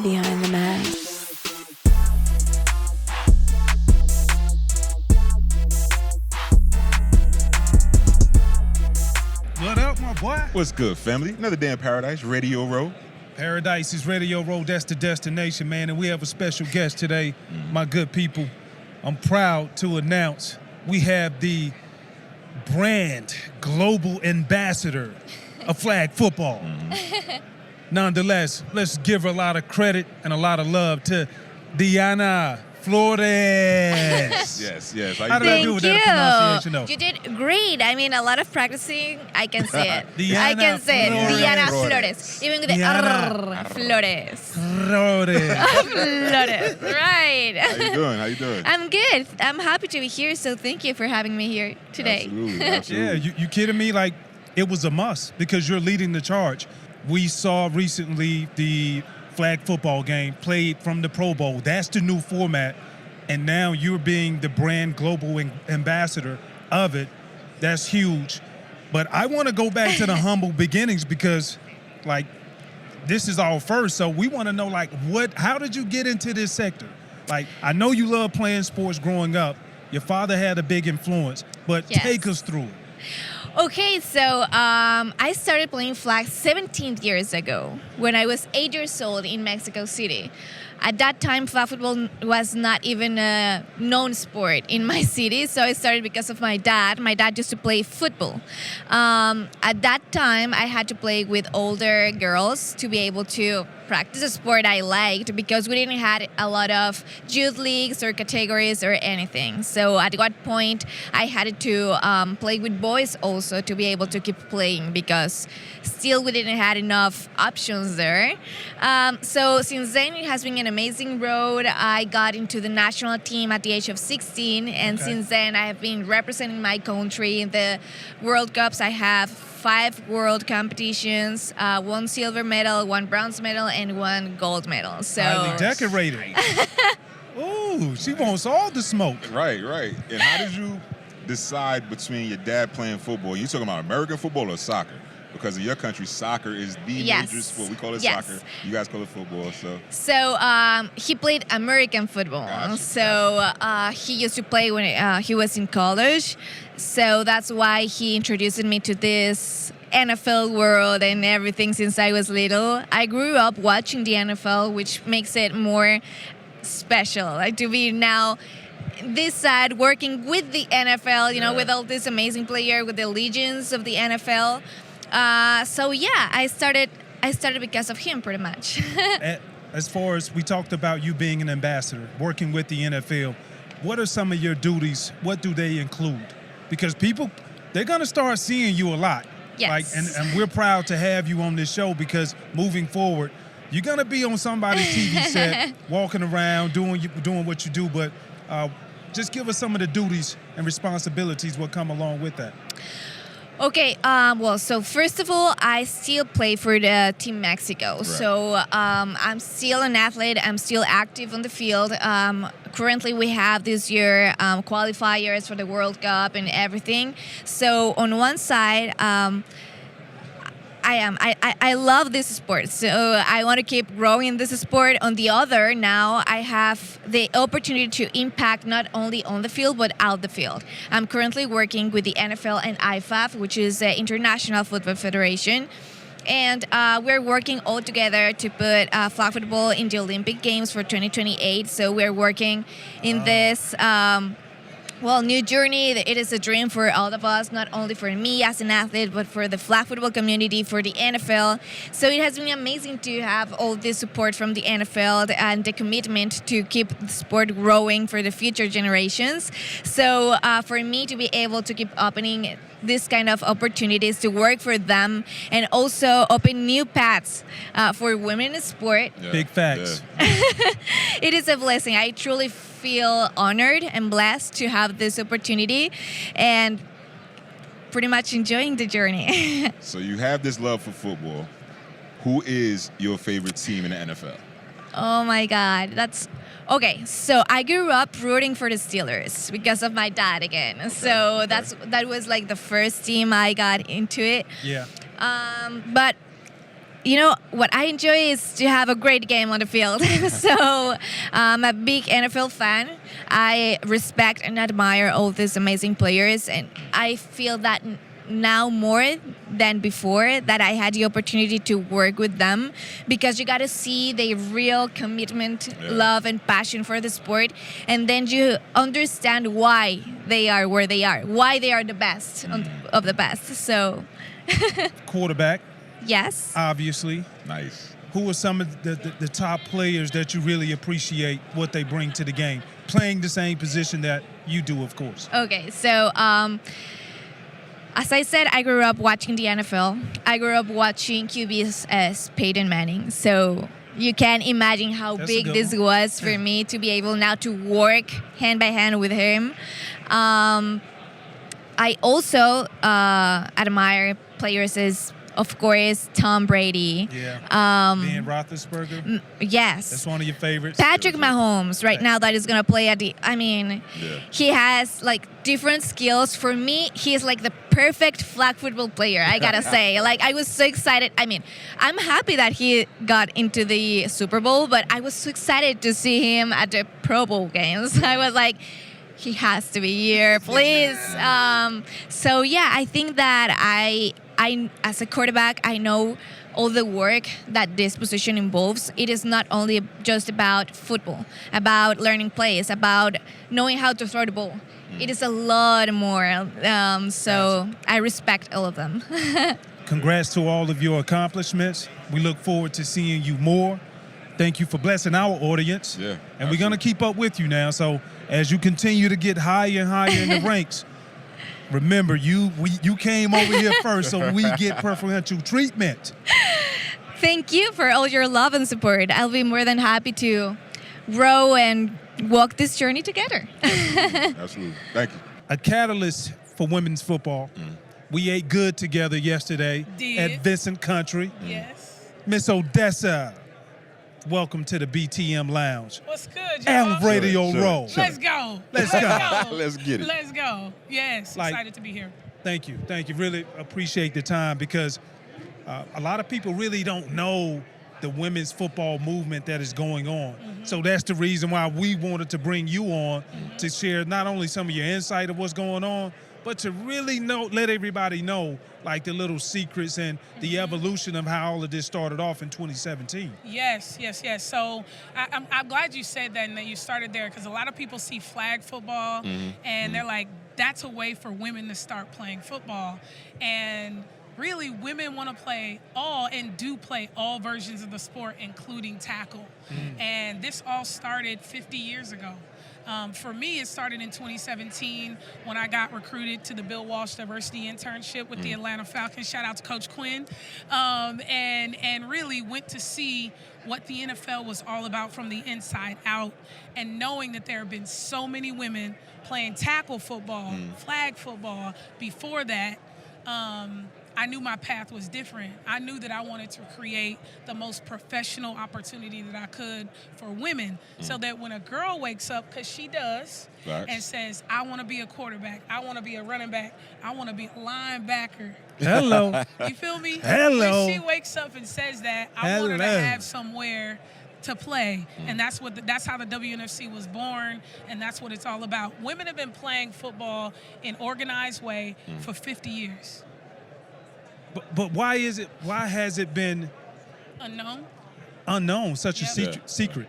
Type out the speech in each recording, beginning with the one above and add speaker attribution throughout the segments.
Speaker 1: Behind the mask.
Speaker 2: What up, my boy?
Speaker 3: What's good, family? Another day in paradise, Radio Row.
Speaker 2: Paradise is Radio Road. That's the destination, man. And we have a special guest today, my good people. I'm proud to announce we have the brand global ambassador of flag football. Nonetheless, let's give her a lot of credit and a lot of love to Diana Flores.
Speaker 3: Yes.
Speaker 2: How did I do with that pronunciation, though?
Speaker 4: You did great. I mean, a lot of practicing. I can say it.
Speaker 2: Diana
Speaker 4: I can say
Speaker 2: Flores.
Speaker 4: it. Diana Flores. Even with the
Speaker 2: Diana
Speaker 4: Flores.
Speaker 2: Flores.
Speaker 4: Flores. Right.
Speaker 3: How you doing?
Speaker 4: I'm good. I'm happy to be here. So thank you for having me here today.
Speaker 3: Absolutely.
Speaker 2: Yeah, you kidding me? Like, it was a must because you're leading the charge. We saw recently the flag football game played from the Pro Bowl. That's the new format. And now you're being the brand global ambassador of it. That's huge. But I want to go back to the humble beginnings because, like, this is our first. So we want to know, like, how did you get into this sector? Like, I know you love playing sports growing up. Your father had a big influence, but
Speaker 4: Yes.
Speaker 2: take us through it.
Speaker 4: Okay, so I started playing flag 17 years ago when I was 8 years old in Mexico City. At that time, flag football was not even a known sport in my city, so I started because of my dad. My dad used to play football. At that time, I had to play with older girls to be able to practice a sport I liked because we didn't have a lot of youth leagues or categories or anything. So at what point I had to play with boys also to be able to keep playing because still we didn't have enough options there. So since then it has been an amazing road. I got into the national team at the age of 16 and since then I have been representing my country in the World Cups. I have 5 world competitions, 1 silver medal, 1 bronze medal, and 1 gold medal. So
Speaker 2: Highly decorated. Ooh, she wants all the smoke.
Speaker 3: Right. And how did you decide between your dad playing football? You talking about American football or soccer? Because in your country, soccer is the major sport. We call it soccer. You guys call it football.
Speaker 4: So he played American football.
Speaker 3: Gotcha.
Speaker 4: So he used to play when he was in college. So that's why he introduced me to this NFL world and everything since I was little. I grew up watching the NFL, which makes it more special. Like to be now this side working with the NFL, with all these amazing players, with the legends of the NFL. So yeah, I started because of him pretty much.
Speaker 2: As far as we talked about you being an ambassador, working with the NFL, what are some of your duties? What do they include? Because people, they're going to start seeing you a lot.
Speaker 4: Yes.
Speaker 2: And we're proud to have you on this show because moving forward, you're going to be on somebody's TV set, walking around, doing what you do, but just give us some of the duties and responsibilities what come along with that.
Speaker 4: Okay, so first of all, I still play for the Team Mexico.
Speaker 3: Right.
Speaker 4: So I'm still an athlete. I'm still active on the field. Currently, we have this year qualifiers for the World Cup and everything. So on one side, I love this sport, so I want to keep growing this sport. On the other, now I have the opportunity to impact not only on the field but out the field. I'm currently working with the NFL and IFAF, which is the International Football Federation. And we're working all together to put flag football in the Olympic Games for 2028. So we're working in this new journey. It is a dream for all of us, not only for me as an athlete, but for the flag football community, for the NFL. So it has been amazing to have all this support from the NFL and the commitment to keep the sport growing for the future generations. So for me to be able to keep opening this kind of opportunities to work for them and also open new paths for women in sport.
Speaker 3: Yeah.
Speaker 2: Big facts.
Speaker 3: Yeah.
Speaker 4: It is a blessing. I truly feel honored and blessed to have this opportunity and pretty much enjoying the journey.
Speaker 3: So you have this love for football. Who is your favorite team in the NFL?
Speaker 4: Oh my God, that's okay. So I grew up rooting for the Steelers because of my dad again. So that was like the first team I got into it.
Speaker 2: Yeah.
Speaker 4: But you know, what I enjoy is to have a great game on the field. So I'm a big NFL fan. I respect and admire all these amazing players, and I feel that now more than before that I had the opportunity to work with them, because you got to see the real commitment, love, and passion for the sport, and then you understand why they are where they are, why they are the best of the best. So
Speaker 2: Quarterback,
Speaker 4: yes.
Speaker 2: obviously.
Speaker 3: Nice.
Speaker 2: Who are some of the top players that you really appreciate what they bring to the game, playing the same position that you do, of course?
Speaker 4: Okay, so as I said, I grew up watching the NFL. I grew up watching QBs as Peyton Manning. So you can imagine how big this was for me to be able now to work hand by hand with him. I also admire players as, of course, Tom Brady.
Speaker 2: Yeah. Ben Roethlisberger.
Speaker 4: Yes.
Speaker 2: That's one of your favorites.
Speaker 4: Patrick Mahomes right now that is going to play at the, I mean, he has like different skills. For me, he's like the perfect flag football player, I got to say. Like, I was so excited. I mean, I'm happy that he got into the Super Bowl, but I was so excited to see him at the Pro Bowl games. I was like, he has to be here, please. So yeah, I think that I as a quarterback, I know all the work that this position involves. It is not only just about football, about learning plays, about knowing how to throw the ball. It is a lot more. So I respect all of them.
Speaker 2: Congrats to all of your accomplishments. We look forward to seeing you more. Thank you for blessing our audience.
Speaker 3: Yeah,
Speaker 2: and we're going to keep up with you now. So as you continue to get higher and higher in the ranks, remember, you came over here first, so we get preferential treatment.
Speaker 4: Thank you for all your love and support. I'll be more than happy to grow and walk this journey together.
Speaker 3: Absolutely. Thank you.
Speaker 2: A catalyst for women's football. We ate good together yesterday at Vincent Country.
Speaker 5: Yes.
Speaker 2: Miss Odessa, welcome to the BTM Lounge.
Speaker 5: What's good, y'all?
Speaker 2: And Radio Row.
Speaker 5: Let's go.
Speaker 2: Let's go.
Speaker 3: Let's get it.
Speaker 5: Let's go. Yes, excited to be here.
Speaker 2: Thank you. Thank you. Really appreciate the time, because a lot of people really don't know the women's football movement that is going on. So that's the reason why we wanted to bring you on to share not only some of your insight of what's going on, but to really let everybody know like the little secrets and the evolution of how all of this started off in 2017.
Speaker 5: Yes. So I'm glad you said that and that you started there, because a lot of people see flag football and they're like, that's a way for women to start playing football. And really, women want to play all and do play all versions of the sport, including tackle. And this all started 50 years ago. For me, it started in 2017 when I got recruited to the Bill Walsh Diversity Internship with the Atlanta Falcons. Shout out to Coach Quinn. And really went to see what the NFL was all about from the inside out, and knowing that there have been so many women playing tackle football, flag football before that. I knew my path was different. I knew that I wanted to create the most professional opportunity that I could for women, so that when a girl wakes up, because she does, and says, I want to be a quarterback, I want to be a running back, I want to be a linebacker.
Speaker 2: Hello.
Speaker 5: You feel me?
Speaker 2: Hello.
Speaker 5: When she wakes up and says that, I want her to have somewhere to play, and that's how the WNFC was born, and that's what it's all about. Women have been playing football in organized way for 50 years.
Speaker 2: But why has it been unknown, such a secret?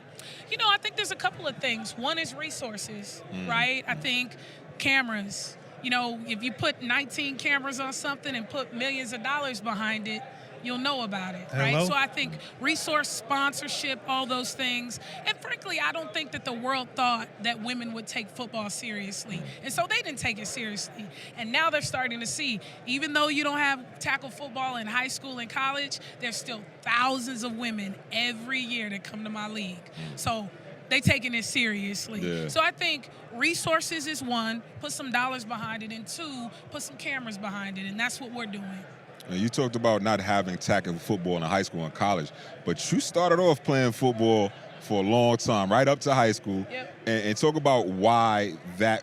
Speaker 5: You know, I think there's a couple of things. One is resources, right? I think cameras. You know, if you put 19 cameras on something and put millions of dollars behind it, you'll know about it, right?
Speaker 2: Hello?
Speaker 5: So I think resource, sponsorship, all those things. And frankly, I don't think that the world thought that women would take football seriously. And so they didn't take it seriously. And now they're starting to see, even though you don't have tackle football in high school and college, there's still thousands of women every year that come to my league. So they taking it seriously.
Speaker 3: Yeah.
Speaker 5: So I think resources is one, put some dollars behind it, and two, put some cameras behind it. And that's what we're doing.
Speaker 3: Now, you talked about not having tackle football in high school and college, but you started off playing football for a long time, right up to high school.
Speaker 5: Yep.
Speaker 3: And talk about why that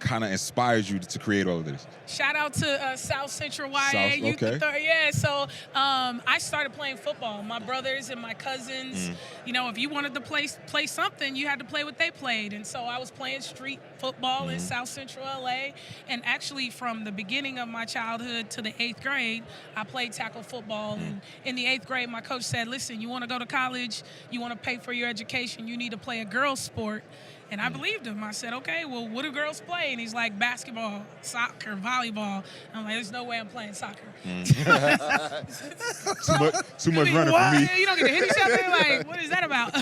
Speaker 3: kind of inspires you to create all of this?
Speaker 5: Shout out to South Central YA
Speaker 3: South,
Speaker 5: Youth
Speaker 3: okay.
Speaker 5: Authority. Yeah, so I started playing football. My brothers and my cousins, you know, if you wanted to play something, you had to play what they played. And so I was playing street football in South Central LA. And actually from the beginning of my childhood to the 8th grade, I played tackle football. And in the 8th grade, my coach said, listen, you want to go to college, you want to pay for your education, you need to play a girls' sport. And I believed him. I said, okay, well, what do girls play? And he's like, basketball, soccer, volleyball. I'm like, there's no way I'm playing soccer.
Speaker 3: Too much running for me.
Speaker 5: You don't get to hit each other? Like, what is that about?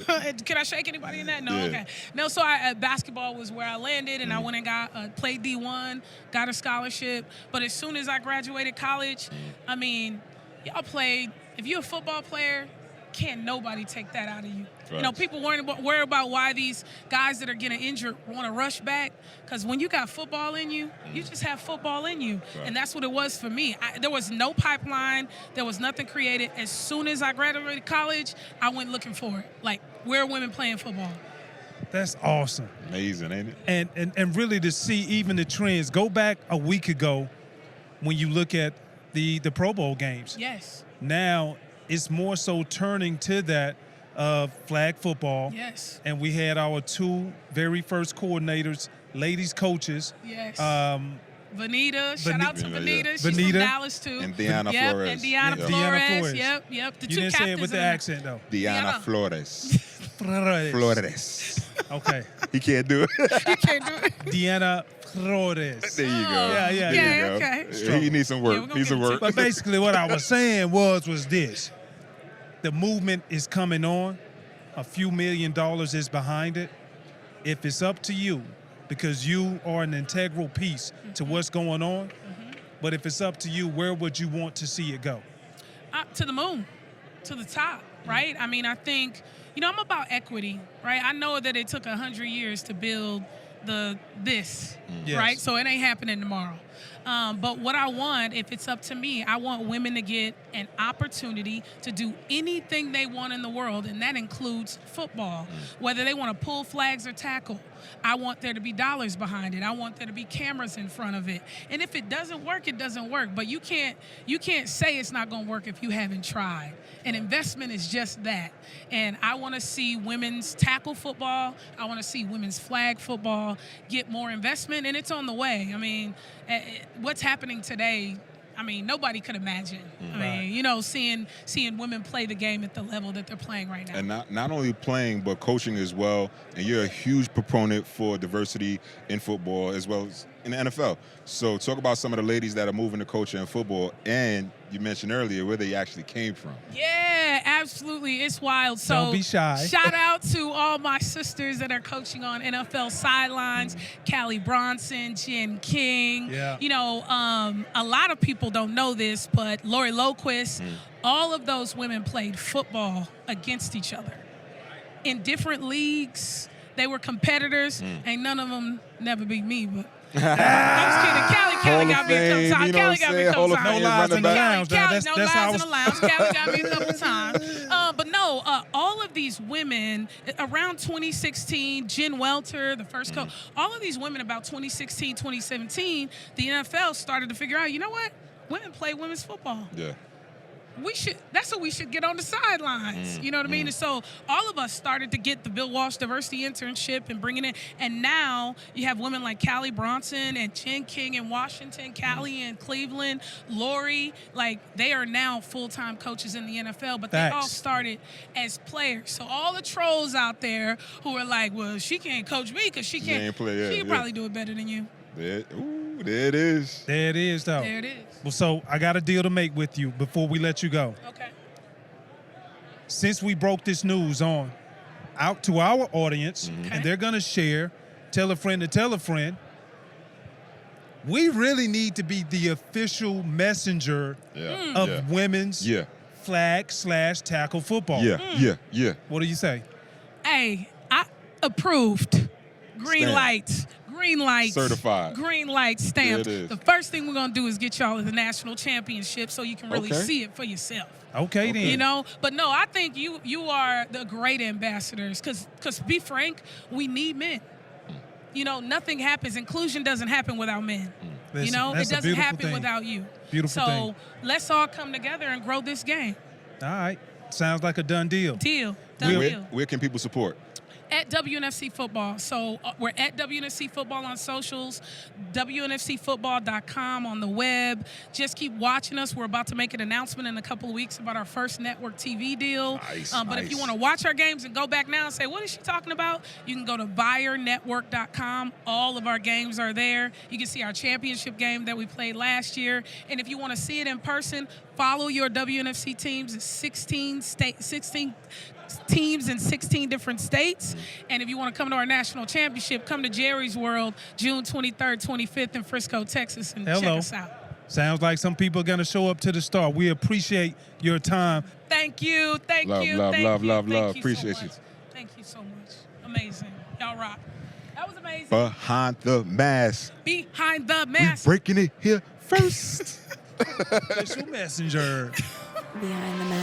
Speaker 5: Can I shake anybody in that? No, okay. No, so basketball was where I landed, and I went and got played D1, got a scholarship. But as soon as I graduated college, I mean, y'all played. If you're a football player, can't nobody take that out of you. Right. You know, people worry about why these guys that are getting injured want to rush back, because when you got football in you, you just have football in you. Right. And that's what it was for me. There was no pipeline. There was nothing created. As soon as I graduated college, I went looking for it. Like, where are women playing football?
Speaker 2: That's awesome.
Speaker 3: Amazing, ain't it?
Speaker 2: And really to see even the trends. Go back a week ago when you look at the Pro Bowl games.
Speaker 5: Yes.
Speaker 2: Now it's more so turning to that flag football.
Speaker 5: Yes.
Speaker 2: And we had our 2 very first coordinators, ladies coaches.
Speaker 5: Yes. Vanita, shout out to Vanita. She's from Dallas too.
Speaker 3: And Deanna Flores.
Speaker 5: And Deanna Flores. Yep. The
Speaker 2: you
Speaker 5: two
Speaker 2: didn't
Speaker 5: captains.
Speaker 2: say it with the accent though.
Speaker 3: Deanna Flores. Flores.
Speaker 2: Okay.
Speaker 3: He can't do it.
Speaker 5: He can't do it.
Speaker 2: Deanna Flores.
Speaker 3: There you go.
Speaker 2: Yeah.
Speaker 3: There you go.
Speaker 5: Okay.
Speaker 3: He needs some work.
Speaker 5: Yeah,
Speaker 3: Needs some work.
Speaker 2: But basically what I was saying was this. The movement is coming on. A few $1 million is behind it. If it's up to you, because you are an integral piece to what's going on, but if it's up to you, where would you want to see it go?
Speaker 5: To the moon, to the top, right? I mean, I think, you know, I'm about equity, right? I know that it took 100 years to build this,
Speaker 2: Yes.
Speaker 5: right? So it ain't happening tomorrow. But what I want, if it's up to me, I want women to get an opportunity to do anything they want in the world, and that includes football. Whether they want to pull flags or tackle, I want there to be dollars behind it. I want there to be cameras in front of it. And if it doesn't work, it doesn't work. But you can't say it's not going to work if you haven't tried. And investment is just that. And I want to see women's tackle football. I want to see women's flag football get more investment, and it's on the way. I mean, what's happening today, I mean, nobody could imagine. I mean, you know, seeing women play the game at the level that they're playing right now.
Speaker 3: And not only playing, but coaching as well. And you're a huge proponent for diversity in football as well as in the NFL. So talk about some of the ladies that are moving to coaching in football, and you mentioned earlier where they actually came from.
Speaker 5: Yeah, absolutely. It's wild. So
Speaker 2: Don't be shy.
Speaker 5: Shout out to all my sisters that are coaching on NFL sidelines. Callie Bronson, Jen King.
Speaker 2: Yeah.
Speaker 5: You know, a lot of people don't know this, but Lori Loquist, all of those women played football against each other in different leagues. They were competitors. Ain't none of them never beat me, but I'm just kidding. Callie got me a couple times. Callie got me a couple times.
Speaker 2: No lies in the lounge.
Speaker 5: No lies in the lounge. Callie got me a couple times. But no, all of these women, around 2016, Jen Welter, the first coach, all of these women about 2016, 2017, the NFL started to figure out, you know what? Women play women's football.
Speaker 3: Yeah.
Speaker 5: That's what we should get on the sidelines. You know what I mean? And so all of us started to get the Bill Walsh Diversity Internship and bringing it. And now you have women like Callie Bronson and Jen King in Washington, Callie in Cleveland, Lori. Like, they are now full-time coaches in the NFL, but they all started as players. So all the trolls out there who are like, well, she can't coach me because she can't play. She can probably do it better than you.
Speaker 3: There it is.
Speaker 2: There it is, though.
Speaker 5: There it is.
Speaker 2: Well, so I got a deal to make with you before we let you go.
Speaker 5: Okay.
Speaker 2: Since we broke this news out to our audience, and they're going to share, tell a friend to tell a friend, we really need to be the official messenger of women's flag/tackle football.
Speaker 3: Yeah.
Speaker 2: What do you say?
Speaker 5: Hey, I approved. Green light.
Speaker 3: Certified.
Speaker 5: Green light stamped.
Speaker 3: There it is.
Speaker 5: The first thing we're going to do is get y'all in the national championship so you can really see it for yourself.
Speaker 2: Okay, then.
Speaker 5: You know? But no, I think you are the great ambassadors because be frank, we need men. nothing happens. Inclusion doesn't happen without men.
Speaker 2: Listen,
Speaker 5: It
Speaker 2: that's a
Speaker 5: doesn't
Speaker 2: beautiful
Speaker 5: happen
Speaker 2: thing.
Speaker 5: without you.
Speaker 2: Beautiful
Speaker 5: so
Speaker 2: thing.
Speaker 5: let's all come together and grow this game.
Speaker 2: All right. Sounds like a done deal.
Speaker 5: Done
Speaker 3: Where,
Speaker 5: deal.
Speaker 3: where can people support?
Speaker 5: At WNFC Football. So we're at WNFC Football on socials, WNFCfootball.com on the web. Just keep watching us. We're about to make an announcement in a couple of weeks about our first network TV deal. But if you want to watch our games and go back now and say, what is she talking about? You can go to VireNetwork.com. All of our games are there. You can see our championship game that we played last year. And if you want to see it in person, follow your WNFC teams. It's 16 teams in 16 different states. And if you want to come to our national championship, come to Jerry's World June 23rd, 25th in Frisco, Texas, and check us out.
Speaker 2: Sounds like some people are going to show up to the start. We appreciate your time.
Speaker 5: Thank you. Thank
Speaker 3: Love,
Speaker 5: you.
Speaker 3: love,
Speaker 5: Thank
Speaker 3: love,
Speaker 5: you.
Speaker 3: love,
Speaker 5: Thank
Speaker 3: love.
Speaker 5: you
Speaker 3: Appreciate
Speaker 5: so
Speaker 3: you.
Speaker 5: much. Thank you so much. Amazing. Y'all rock. That was amazing.
Speaker 3: Behind the mask.
Speaker 5: Behind the
Speaker 3: We
Speaker 5: mask.
Speaker 3: breaking it here first.
Speaker 2: Official messenger.
Speaker 1: Behind the mask.